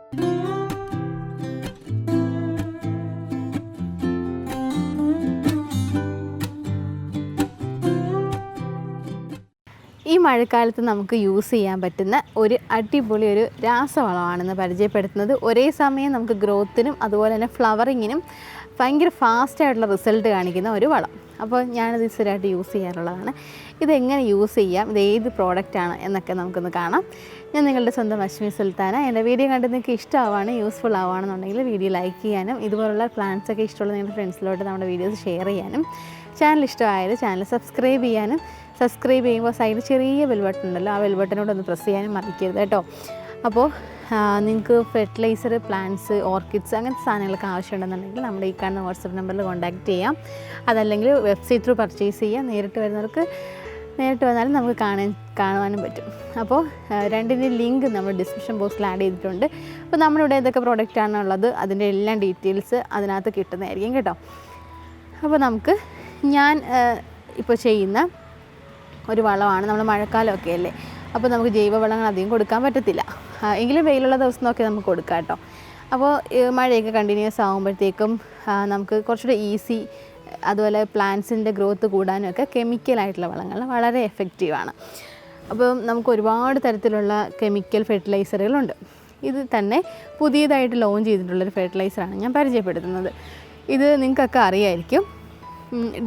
ഈ മഴക്കാലത്ത് നമുക്ക് യൂസ് ചെയ്യാൻ പറ്റുന്ന ഒരു അടിപൊളി ഒരു രാസവളമാണെന്ന് പരിചയപ്പെടുത്തുന്നത്. ഒരേ സമയം നമുക്ക് ഗ്രോത്തിനും അതുപോലെ തന്നെ ഫ്ലവറിങ്ങിനും ഭയങ്കര ഫാസ്റ്റായിട്ടുള്ള റിസൾട്ട് കാണിക്കുന്ന ഒരു വളം. അപ്പോൾ ഞാനിത് സ്ഥിരമായിട്ട് യൂസ് ചെയ്യാറുള്ളതാണ്. ഇതെങ്ങനെ യൂസ് ചെയ്യാം, ഇത് ഏത് പ്രോഡക്റ്റാണ് എന്നൊക്കെ നമുക്കൊന്ന് കാണാം. ഞാൻ നിങ്ങളുടെ സ്വന്തം അശ്മി സുൽത്താന. എൻ്റെ വീഡിയോ കണ്ട് നിങ്ങൾക്ക് ഇഷ്ടമാവാണ്, യൂസ്ഫുൾ ആവുകയാണെന്നുണ്ടെങ്കിൽ വീഡിയോ ലൈക്ക് ചെയ്യാനും ഇതുപോലുള്ള പ്ലാൻസൊക്കെ ഇഷ്ടമുള്ള നിങ്ങളുടെ ഫ്രണ്ട്സിലോട്ട് നമ്മുടെ വീഡിയോസ് ഷെയർ ചെയ്യാനും, ചാനൽ ഇഷ്ടമായാലും ചാനൽ സബ്സ്ക്രൈബ് ചെയ്യാനും, സബ്സ്ക്രൈബ് ചെയ്യുമ്പോൾ സൈഡിൽ ചെറിയ ബെൽ ബട്ടൺ ഉണ്ടല്ലോ, ആ ബെൽ ബട്ടനോടൊന്ന് പ്രസ് ചെയ്യാനും മറക്കരുത് കേട്ടോ. അപ്പോൾ നിങ്ങൾക്ക് ഫെർട്ടിലൈസർ, പ്ലാന്റ്സ്, ഓർക്കിഡ്സ് അങ്ങനത്തെ സാധനങ്ങളൊക്കെ ആവശ്യമുണ്ടെന്നുണ്ടെങ്കിൽ നമ്മുടെ ഈ കാണുന്ന വാട്സപ്പ് നമ്പറിൽ കോൺടാക്റ്റ് ചെയ്യാം. അതല്ലെങ്കിൽ വെബ്സൈറ്റ് ത്രൂ പർച്ചേസ് ചെയ്യാം. നേരിട്ട് വരുന്നവർക്ക് നേരിട്ട് വന്നാലും നമുക്ക് കാണുവാനും പറ്റും. അപ്പോൾ രണ്ടിൻ്റെ ലിങ്ക് നമ്മൾ ഡിസ്ക്രിപ്ഷൻ ബോക്സിൽ ആഡ് ചെയ്തിട്ടുണ്ട്. അപ്പോൾ നമ്മളിവിടെ ഏതൊക്കെ പ്രോഡക്റ്റാണുള്ളത് അതിൻ്റെ എല്ലാം ഡീറ്റെയിൽസ് അതിനകത്ത് കിട്ടുന്നതായിരിക്കും കേട്ടോ. അപ്പോൾ ഞാൻ ഇപ്പോൾ ചെയ്യുന്ന ഒരു വളമാണ്. നമ്മൾ മഴക്കാലമൊക്കെ അല്ലേ, അപ്പോൾ നമുക്ക് ജൈവവളങ്ങൾ അധികം കൊടുക്കാൻ പറ്റത്തില്ല. എങ്കിലും വെയിലുള്ള ദിവസം നോക്കി നമുക്ക് കൊടുക്കാം കേട്ടോ. അപ്പോൾ മഴയൊക്കെ കണ്ടിന്യൂസ് ആകുമ്പോഴത്തേക്കും നമുക്ക് കുറച്ചുകൂടി ഈസി, അതുപോലെ പ്ലാന്റ്സിൻ്റെ ഗ്രോത്ത് കൂടാനും ഒക്കെ കെമിക്കലായിട്ടുള്ള വളങ്ങൾ വളരെ എഫക്റ്റീവാണ്. അപ്പോൾ നമുക്ക് ഒരുപാട് തരത്തിലുള്ള കെമിക്കൽ ഫെർട്ടിലൈസറുകളുണ്ട്. ഇത് തന്നെ പുതിയതായിട്ട് ലോഞ്ച് ചെയ്തിട്ടുള്ളൊരു ഫെർട്ടിലൈസറാണ് ഞാൻ പരിചയപ്പെടുത്തുന്നത്. ഇത് നിങ്ങൾക്കൊക്കെ അറിയായിരിക്കും.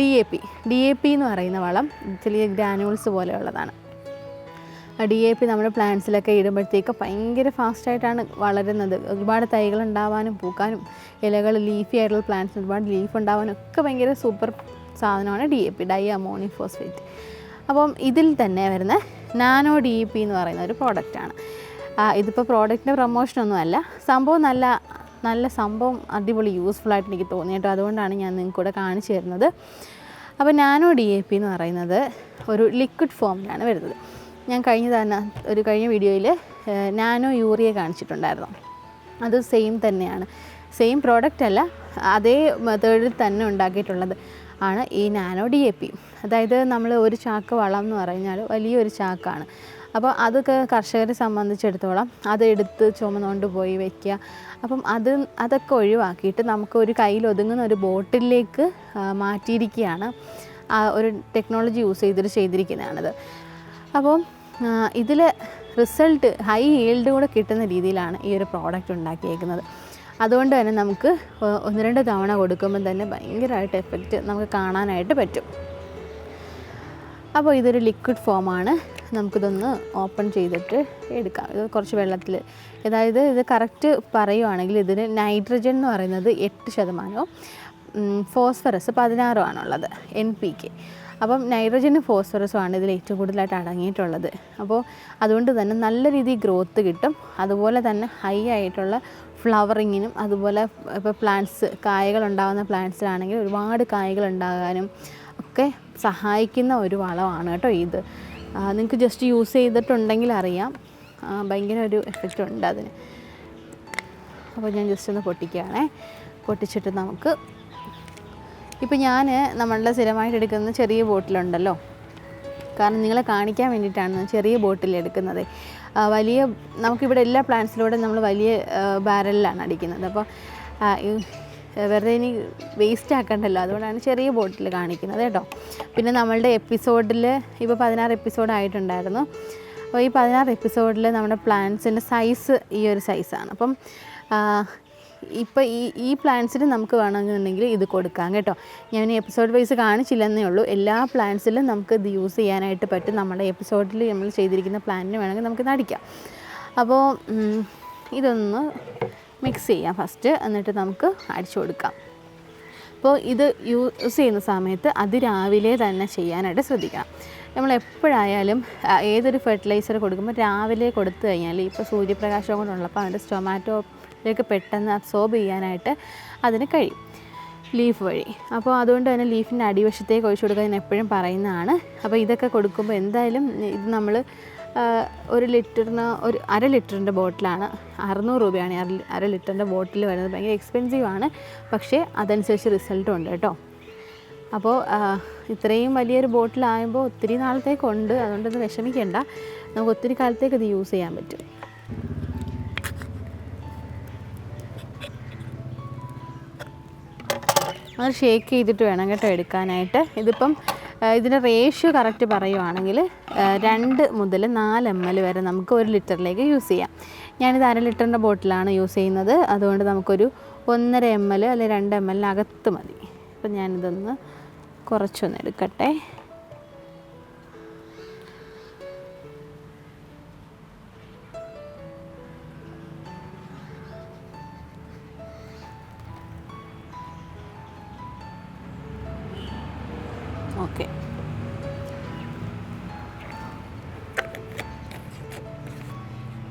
DAP എന്ന് പറയുന്ന വളം ചെറിയ ഗ്രാനുൾസ് പോലെയുള്ളതാണ്. DAP നമ്മുടെ പ്ലാന്റ്സിലൊക്കെ ഇടുമ്പോഴത്തേക്ക് ഭയങ്കര ഫാസ്റ്റായിട്ടാണ് വളരുന്നത്. ഒരുപാട് തൈകൾ ഉണ്ടാവാനും പൂക്കാനും, ഇലകൾ ലീഫി ആയിട്ടുള്ള പ്ലാന്റ്സിന് ഒരുപാട് ലീഫ് ഉണ്ടാവാനും ഒക്കെ ഭയങ്കര സൂപ്പർ സാധനമാണ് DAP, ഡയമോണിയം ഫോസ്ഫേറ്റ്. അപ്പം ഇതിൽ തന്നെ വരുന്ന നാനോ DAP എന്ന് പറയുന്ന ഒരു പ്രോഡക്റ്റാണ്. ഇതിപ്പോൾ പ്രോഡക്റ്റിൻ്റെ പ്രൊമോഷനൊന്നുമല്ല, സംഭവം നല്ല സംഭവം അടിപൊളി യൂസ്ഫുള്ളായിട്ട് എനിക്ക് തോന്നി കേട്ടോ. അതുകൊണ്ടാണ് ഞാൻ നിങ്ങൾക്ക് കൂടെ കാണിച്ചു തരുന്നത്. അപ്പോൾ നാനോ DAP എന്ന് പറയുന്നത് ഒരു ലിക്വിഡ് ഫോമിലാണ് വരുന്നത്. ഞാൻ കഴിഞ്ഞ വീഡിയോയിൽ നാനോ യൂറിയ കാണിച്ചിട്ടുണ്ടായിരുന്നു. അത് സെയിം തന്നെയാണ്, സെയിം പ്രോഡക്റ്റ് അല്ല, അതേ മെത്തേഡിൽ തന്നെ ഉണ്ടാക്കിയിട്ടുള്ളത് ആണ് ഈ നാനോ DAP. അതായത് നമ്മൾ ഒരു ചാക്ക് വളം എന്ന് പറഞ്ഞാൽ വലിയൊരു ചാക്കാണ്. അപ്പോൾ അതൊക്കെ കർഷകരെ സംബന്ധിച്ചിടത്തോളം അതെടുത്ത് ചുമന്നുകൊണ്ട് പോയി വയ്ക്കുക. അപ്പം അതൊക്കെ ഒഴിവാക്കിയിട്ട് നമുക്ക് ഒരു കയ്യിൽ ഒതുങ്ങുന്ന ഒരു ബോട്ടിലേക്ക് മാറ്റിയിരിക്കുകയാണ്. ഒരു ടെക്നോളജി യൂസ് ചെയ്തിരിക്കുന്നതാണിത്. അപ്പം ഇതിൽ റിസൾട്ട് ഹൈ ഈൽഡ് കൂടെ കിട്ടുന്ന രീതിയിലാണ് ഈ ഒരു പ്രോഡക്റ്റ് ഉണ്ടാക്കിയേക്കുന്നത്. അതുകൊണ്ട് തന്നെ നമുക്ക് 1-2 തവണ കൊടുക്കുമ്പോൾ തന്നെ ഭയങ്കരമായിട്ട് എഫക്റ്റ് നമുക്ക് കാണാനായിട്ട് പറ്റും. അപ്പോൾ ഇതൊരു ലിക്വിഡ് ഫോമാണ്. നമുക്കിതൊന്ന് ഓപ്പൺ ചെയ്തിട്ട് എടുക്കാം. ഇത് കുറച്ച് വെള്ളത്തിൽ, അതായത് ഇത് കറക്റ്റ് പറയുവാണെങ്കിൽ ഇതിന് നൈട്രജൻ എന്ന് പറയുന്നത് 8%, ഫോസ്ഫറസ് 16 ആണുള്ളത്, NPK. അപ്പം നൈട്രജനും ഫോസ്ഫറസും ആണ് ഇതിൽ ഏറ്റവും കൂടുതലായിട്ട് അടങ്ങിയിട്ടുള്ളത്. അപ്പോൾ അതുകൊണ്ട് തന്നെ നല്ല രീതിയിൽ ഗ്രോത്ത് കിട്ടും. അതുപോലെ തന്നെ ഹൈ ആയിട്ടുള്ള ഫ്ലവറിങ്ങിനും, അതുപോലെ ഇപ്പോൾ കായകളുണ്ടാകുന്ന പ്ലാന്റ്സിലാണെങ്കിൽ ഒരുപാട് കായകൾ ഉണ്ടാകാനും ഒക്കെ സഹായിക്കുന്ന ഒരു വളമാണ് കേട്ടോ ഇത്. നിങ്ങൾക്ക് ജസ്റ്റ് യൂസ് ചെയ്തിട്ടുണ്ടെങ്കിൽ അറിയാം, ഭയങ്കര ഒരു എഫക്റ്റ് ഉണ്ട് അതിന്. അപ്പോൾ ഞാൻ ജസ്റ്റ് ഒന്ന് പൊട്ടിക്കുകയാണേ. പൊട്ടിച്ചിട്ട് നമുക്ക് ഇപ്പോൾ നമ്മളുടെ സ്ഥിരമായിട്ട് എടുക്കുന്ന ചെറിയ ബോട്ടിലുണ്ടല്ലോ, കാരണം നിങ്ങളെ കാണിക്കാൻ വേണ്ടിയിട്ടാണ് ചെറിയ ബോട്ടിൽ എടുക്കുന്നത്. നമുക്കിവിടെ എല്ലാ പ്ലാന്റ്സിലൂടെ നമ്മൾ വലിയ ബാരലിലാണ് അടിക്കുന്നത്. അപ്പോൾ വെറുതെ ഇനി വേസ്റ്റ് ആക്കണ്ടല്ലോ, അതുകൊണ്ടാണ് ചെറിയ ബോട്ടിൽ കാണിക്കുന്നത് കേട്ടോ. പിന്നെ നമ്മളുടെ എപ്പിസോഡിൽ ഇപ്പോൾ 16 എപ്പിസോഡ് ആയിട്ടുണ്ടായിരുന്നു. അപ്പോൾ ഈ 16 എപ്പിസോഡിൽ നമ്മുടെ പ്ലാന്റ്സിൻ്റെ സൈസ് ഈ ഒരു സൈസാണ്. അപ്പം ഇപ്പോൾ ഈ പ്ലാന്റ്സിന് നമുക്ക് വേണമെന്നുണ്ടെങ്കിൽ ഇത് കൊടുക്കാം കേട്ടോ. ഞാൻ എപ്പിസോഡ് വൈസ് കാണിച്ചില്ലെന്നേ ഉള്ളൂ. എല്ലാ പ്ലാന്റ്സിലും നമുക്ക് ഇത് യൂസ് ചെയ്യാനായിട്ട് പറ്റും. നമ്മുടെ എപ്പിസോഡിൽ നമ്മൾ ചെയ്തിരിക്കുന്ന പ്ലാന്റിന് വേണമെങ്കിൽ നമുക്ക് നടിക്കാം. അപ്പോൾ ഇതൊന്ന് മിക്സ് ചെയ്യാം ഫസ്റ്റ്, എന്നിട്ട് നമുക്ക് അടിച്ചു കൊടുക്കാം. അപ്പോൾ ഇത് യൂസ് ചെയ്യുന്ന സമയത്ത് അതിരാവിലെ തന്നെ ചെയ്യാനായിട്ട് ശ്രദ്ധിക്കണം. നമ്മൾ എപ്പോഴായാലും ഏതൊരു ഫെർട്ടിലൈസർ കൊടുക്കുമ്പോൾ രാവിലെ കൊടുത്തു കഴിഞ്ഞാൽ ഇപ്പോൾ സൂര്യപ്രകാശം കൊണ്ടുള്ളപ്പോൾ അതിൻ്റെ സ്റ്റൊമാറ്റോയിലേക്ക് പെട്ടെന്ന് അബ്സോർബ് ചെയ്യാനായിട്ട് അതിന് കഴിയും, ലീഫ് വഴി. അപ്പോൾ അതുകൊണ്ട് തന്നെ ലീഫിൻ്റെ അടിവശത്തേക്ക് ഒഴിച്ചു കൊടുക്കാൻ ഞാൻ എപ്പോഴും പറയുന്നതാണ്. അപ്പോൾ ഇതൊക്കെ കൊടുക്കുമ്പോൾ എന്തായാലും ഇത് നമ്മൾ 1 ലിറ്ററിന് ഒരു 1/2 ലിറ്ററിൻ്റെ ബോട്ടിലാണ് 600 രൂപയാണ് 1/2 ലിറ്ററിൻ്റെ ബോട്ടിൽ വരുന്നത്. ഭയങ്കര എക്സ്പെൻസീവാണ്, പക്ഷേ അതനുസരിച്ച് റിസൾട്ടും ഉണ്ട് കേട്ടോ. അപ്പോൾ ഇത്രയും വലിയൊരു ബോട്ടിലാകുമ്പോൾ ഒത്തിരി നാളത്തേക്കുണ്ട്, അതുകൊണ്ടൊന്ന് വിഷമിക്കേണ്ട, നമുക്ക് ഒത്തിരി കാലത്തേക്ക് ഇത് യൂസ് ചെയ്യാൻ പറ്റും. അത് ഷേക്ക് ചെയ്തിട്ട് വേണം കേട്ടോ എടുക്കാനായിട്ട്. ഇതിപ്പം ഇതിൻ്റെ റേഷ്യോ കറക്റ്റ് പറയുവാണെങ്കിൽ 2 മുതൽ 4 ml വരെ നമുക്ക് 1 ലിറ്ററിലേക്ക് യൂസ് ചെയ്യാം. ഞാനിത് 1/2 ലിറ്ററിൻ്റെ ബോട്ടിലാണ് യൂസ് ചെയ്യുന്നത്. അതുകൊണ്ട് നമുക്കൊരു 1.5 ml അല്ലെങ്കിൽ 2 ml മതി. അപ്പം ഞാനിതൊന്ന് കുറച്ചൊന്ന് എടുക്കട്ടെ. ഓക്കെ,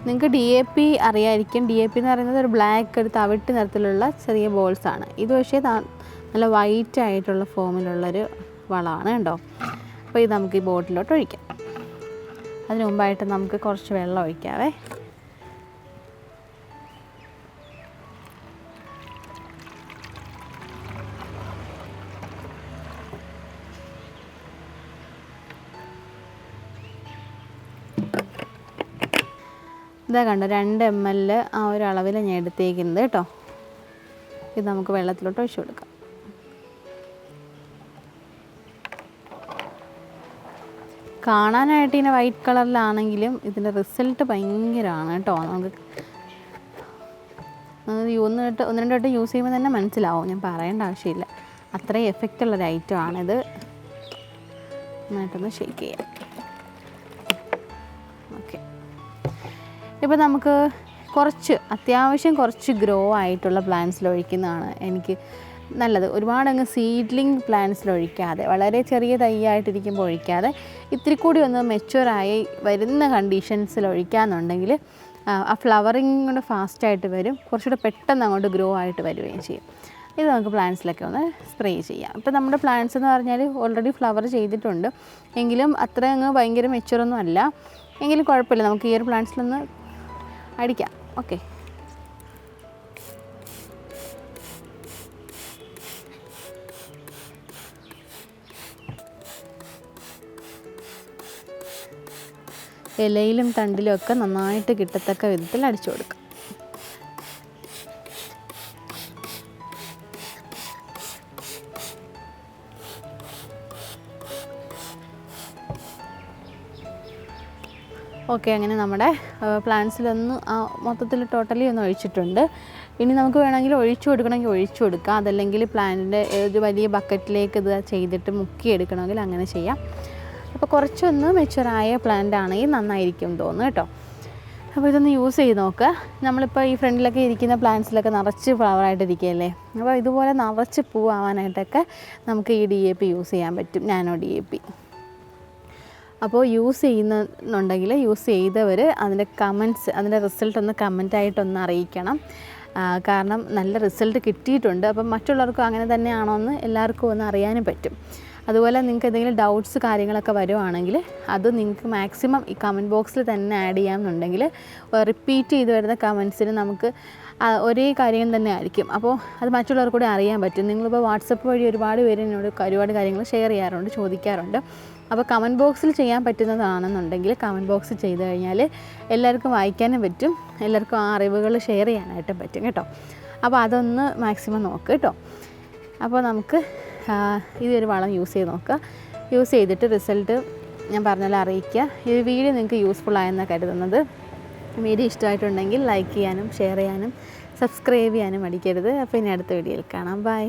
നിങ്ങൾക്ക് DAP അറിയാമായിരിക്കും. DAP എന്ന് പറയുന്നത് ഒരു ബ്ലാക്ക് ഒരു തവിട്ട് നിറത്തിലുള്ള ചെറിയ ബോൾസാണ്. ഇത് പക്ഷേ നല്ല വൈറ്റ് ആയിട്ടുള്ള ഫോമിലുള്ളൊരു വളമാണ് കേട്ടോ. അപ്പോൾ ഇത് നമുക്ക് ഈ ബോട്ടിലോട്ട് ഒഴിക്കാം. അതിന് മുമ്പായിട്ട് നമുക്ക് കുറച്ച് വെള്ളം ഒഴിക്കാവേ. ഇതാ കണ്ടോ, 2 ml ആ ഒരു അളവിൽ ഞാൻ എടുത്തേക്കുന്നത് കേട്ടോ. ഇത് നമുക്ക് വെള്ളത്തിലോട്ട് ഒഴിച്ചു കൊടുക്കാം. കാണാനായിട്ട് ഇങ്ങനെ വൈറ്റ് കളറിലാണെങ്കിലും ഇതിൻ്റെ റിസൾട്ട് ഭയങ്കരമാണ് കേട്ടോ. നമുക്ക് 1-2 വട്ടം യൂസ് ചെയ്യുമ്പോൾ തന്നെ മനസ്സിലാവും. ഞാൻ പറയേണ്ട ആവശ്യമില്ല, അത്രയും എഫക്റ്റുള്ളൊരു ഐറ്റമാണിത്. നന്നായിട്ടൊന്ന് ഷേക്ക് ചെയ്യാം. ഓക്കെ, ഇപ്പോൾ നമുക്ക് അത്യാവശ്യം കുറച്ച് ഗ്രോ ആയിട്ടുള്ള പ്ലാന്റ്സിൽ ഒഴിക്കുന്നതാണ് എനിക്ക് നല്ലത്. ഒരുപാടങ്ങ് സീഡ്ലിംഗ് പ്ലാന്റ്സിൽ ഒഴിക്കാതെ, വളരെ ചെറിയ തൈയായിട്ടിരിക്കുമ്പോൾ ഒഴിക്കാതെ, ഇത്തിരി കൂടി ഒന്ന് മെച്യൂറായി വരുന്ന കണ്ടീഷൻസിൽ ഒഴിക്കാമെന്നുണ്ടെങ്കിൽ ആ ഫ്ലവറിങ് കൊണ്ട് ഫാസ്റ്റായിട്ട് വരും, കുറച്ചുകൂടെ പെട്ടെന്ന് അങ്ങോട്ട് ഗ്രോ ആയിട്ട് വരികയും ചെയ്യും. ഇത് നമുക്ക് പ്ലാന്റ്സിലൊക്കെ ഒന്ന് സ്പ്രേ ചെയ്യാം. ഇപ്പോൾ നമ്മുടെ പ്ലാന്റ്സ് എന്ന് പറഞ്ഞാൽ ഓൾറെഡി ഫ്ലവർ ചെയ്തിട്ടുണ്ട്, എങ്കിലും അത്ര അങ്ങ് ഭയങ്കര മെച്യൂറൊന്നും അല്ല. എങ്കിലും കുഴപ്പമില്ല, നമുക്ക് ഈ ഒരു പ്ലാന്റ്സിലൊന്ന് അടിക്കാം. ഓക്കെ, ഇലയിലും തണ്ടിലും ഒക്കെ നന്നായിട്ട് കിട്ടത്തക്ക വിധത്തിൽ അടിച്ചു കൊടുക്കാം. ഓക്കെ, അങ്ങനെ നമ്മുടെ പ്ലാന്റ്സിലൊന്ന് മൊത്തത്തിൽ ടോട്ടലി ഒന്ന് ഒഴിച്ചിട്ടുണ്ട്. ഇനി നമുക്ക് വേണമെങ്കിൽ ഒഴിച്ചു കൊടുക്കണമെങ്കിൽ ഒഴിച്ചു കൊടുക്കാം, അതല്ലെങ്കിൽ പ്ലാന്റിൻ്റെ ഒരു വലിയ ബക്കറ്റിലേക്ക് ഇത് ചെയ്തിട്ട് മുക്കിയെടുക്കണമെങ്കിൽ അങ്ങനെ ചെയ്യാം. അപ്പോൾ കുറച്ചൊന്ന് മെച്യൂറായ പ്ലാന്റ് ആണെങ്കിൽ നന്നായിരിക്കും തോന്നുന്നു കേട്ടോ. അപ്പോൾ ഇതൊന്ന് യൂസ് ചെയ്ത് നോക്കുക. നമ്മളിപ്പോൾ ഈ ഫ്രണ്ടിലൊക്കെ ഇരിക്കുന്ന പ്ലാന്റ്സിലൊക്കെ നിറച്ച് ഫ്ലവറായിട്ടിരിക്കുകയല്ലേ, അപ്പോൾ ഇതുപോലെ നിറച്ച് പൂവാനായിട്ടൊക്കെ നമുക്ക് ഈ DAP യൂസ് ചെയ്യാൻ പറ്റും, നാനോ DAP. അപ്പോൾ യൂസ് ചെയ്യുന്നുണ്ടെങ്കിൽ യൂസ് ചെയ്തവർ അതിൻ്റെ കമൻറ്റ്സ്, അതിൻ്റെ റിസൾട്ട് ഒന്ന് കമൻറ്റായിട്ടൊന്ന് അറിയിക്കണം. കാരണം നല്ല റിസൾട്ട് കിട്ടിയിട്ടുണ്ട്. അപ്പം മറ്റുള്ളവർക്കും അങ്ങനെ തന്നെയാണോ എന്ന് എല്ലാവർക്കും ഒന്ന് അറിയാനും പറ്റും. അതുപോലെ നിങ്ങൾക്ക് എന്തെങ്കിലും ഡൗട്ട്സ് കാര്യങ്ങളൊക്കെ വരുവാണെങ്കിൽ അത് നിങ്ങൾക്ക് മാക്സിമം ഈ കമൻറ്റ് ബോക്സിൽ തന്നെ ആഡ് ചെയ്യാമെന്നുണ്ടെങ്കിൽ റിപ്പീറ്റ് ചെയ്ത് വരുന്ന കമൻറ്റ്സിന് നമുക്ക് ഒരേ കാര്യം തന്നെ ആയിരിക്കും. അപ്പോൾ അത് മറ്റുള്ളവർക്ക് കൂടി അറിയാൻ പറ്റും. നിങ്ങളിപ്പോൾ വാട്സപ്പ് വഴി ഒരുപാട് പേര് എന്നോട് ഒരുപാട് കാര്യങ്ങൾ ഷെയർ ചെയ്യാറുണ്ട്, ചോദിക്കാറുണ്ട്. അപ്പോൾ കമൻറ്റ് ബോക്സിൽ ചെയ്യാൻ പറ്റുന്നതാണെന്നുണ്ടെങ്കിൽ കമൻറ്റ് ബോക്സിൽ ചെയ്ത് കഴിഞ്ഞാൽ എല്ലാവർക്കും വായിക്കാനും പറ്റും, എല്ലാവർക്കും ആ അറിവുകൾ ഷെയർ ചെയ്യാനായിട്ടും പറ്റും കേട്ടോ. അപ്പോൾ അതൊന്ന് മാക്സിമം നോക്കുക കേട്ടോ. അപ്പോൾ നമുക്ക് ഈ ഒരു വളം യൂസ് ചെയ്ത് നോക്കുക. യൂസ് ചെയ്തിട്ട് റിസൾട്ട് ഞാൻ പറഞ്ഞാൽ അറിയിക്കുക. ഈ വീഡിയോ നിങ്ങൾക്ക് യൂസ്ഫുൾ ആയെന്നാണ് കരുതുന്നത്. വീഡിയോ ഇഷ്ടമായിട്ടുണ്ടെങ്കിൽ ലൈക്ക് ചെയ്യാനും ഷെയർ ചെയ്യാനും സബ്സ്ക്രൈബ് ചെയ്യാനും മടിക്കരുത്. അപ്പോൾ ഇനി അടുത്ത വീഡിയോയിൽ കാണാം. ബൈ.